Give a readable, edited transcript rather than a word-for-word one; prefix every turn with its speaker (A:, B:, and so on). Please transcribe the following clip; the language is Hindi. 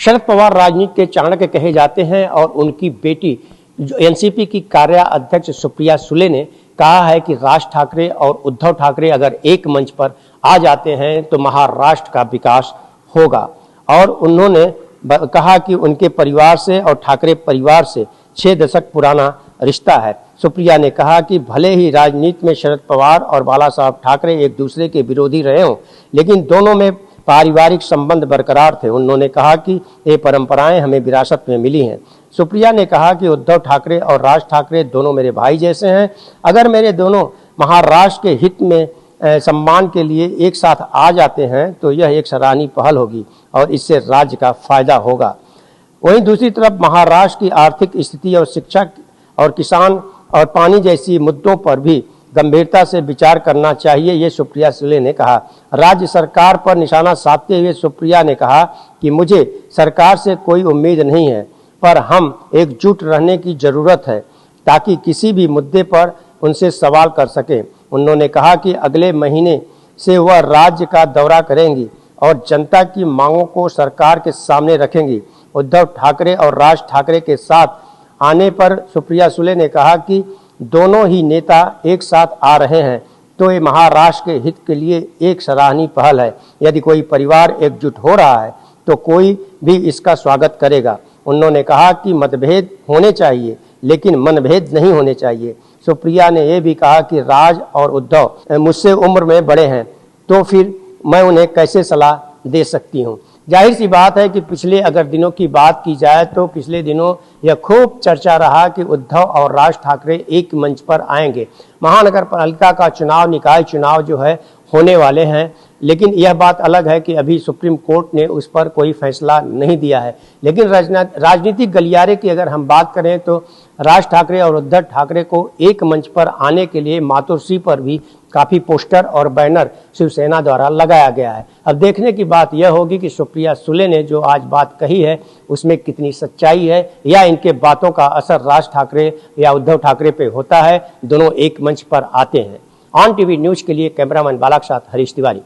A: शरद पवार राजनीति के चाणक्य कहे जाते हैं और उनकी बेटी जो एनसीपी की कार्याध्यक्ष सुप्रिया सुले ने कहा है कि राज ठाकरे और उद्धव ठाकरे अगर एक मंच पर आ जाते हैं तो महाराष्ट्र का विकास होगा। और उन्होंने कहा कि उनके परिवार से और ठाकरे परिवार से 6 दशक पुराना रिश्ता है। सुप्रिया ने कहा कि भले ही राजनीति में शरद पवार और बाला साहब ठाकरे एक दूसरे के विरोधी रहे हों, लेकिन दोनों में पारिवारिक संबंध बरकरार थे। उन्होंने कहा कि ये परंपराएं हमें विरासत में मिली हैं। सुप्रिया ने कहा कि उद्धव ठाकरे और राज ठाकरे दोनों मेरे भाई जैसे हैं। अगर मेरे दोनों महाराष्ट्र के हित में सम्मान के लिए एक साथ आ जाते हैं तो यह एक सराहनीय पहल होगी और इससे राज्य का फायदा होगा। वहीं दूसरी तरफ महाराष्ट्र की आर्थिक स्थिति और शिक्षा और किसान और पानी जैसी मुद्दों पर भी गंभीरता से विचार करना चाहिए, ये सुप्रिया सुले ने कहा। राज्य सरकार पर निशाना साधते हुए सुप्रिया ने कहा कि मुझे सरकार से कोई उम्मीद नहीं है, पर हम एकजुट रहने की जरूरत है ताकि किसी भी मुद्दे पर उनसे सवाल कर सकें। उन्होंने कहा कि अगले महीने से वह राज्य का दौरा करेंगी और जनता की मांगों को सरकार के सामने रखेंगी। उद्धव ठाकरे और राज ठाकरे के साथ आने पर सुप्रिया सुले ने कहा कि दोनों ही नेता एक साथ आ रहे हैं तो ये महाराष्ट्र के हित के लिए एक सराहनीय पहल है। यदि कोई परिवार एकजुट हो रहा है तो कोई भी इसका स्वागत करेगा। उन्होंने कहा कि मतभेद होने चाहिए लेकिन मनभेद नहीं होने चाहिए। सुप्रिया ने यह भी कहा कि राज और उद्धव मुझसे उम्र में बड़े हैं तो फिर मैं उन्हें कैसे सलाह दे सकती हूँ। जाहिर सी बात है कि पिछले अगर दिनों की बात की जाए तो पिछले दिनों यह खूब चर्चा रहा कि उद्धव और राज ठाकरे एक मंच पर आएंगे। महानगर पालिका का चुनाव, निकाय चुनाव जो है होने वाले हैं, लेकिन यह बात अलग है कि अभी सुप्रीम कोर्ट ने उस पर कोई फैसला नहीं दिया है। लेकिन राजनीतिक गलियारे की अगर हम बात करें तो राज ठाकरे और उद्धव ठाकरे को एक मंच पर आने के लिए मातोश्री पर भी काफ़ी पोस्टर और बैनर शिवसेना द्वारा लगाया गया है। अब देखने की बात यह होगी कि सुप्रिया सुले ने जो आज बात कही है उसमें कितनी सच्चाई है या इनके बातों का असर राज ठाकरे या उद्धव ठाकरे पे होता है। दोनों एक मंच पर आते हैं। ऑन टीवी न्यूज के लिए कैमरामैन बाला के साथ हरीश तिवारी।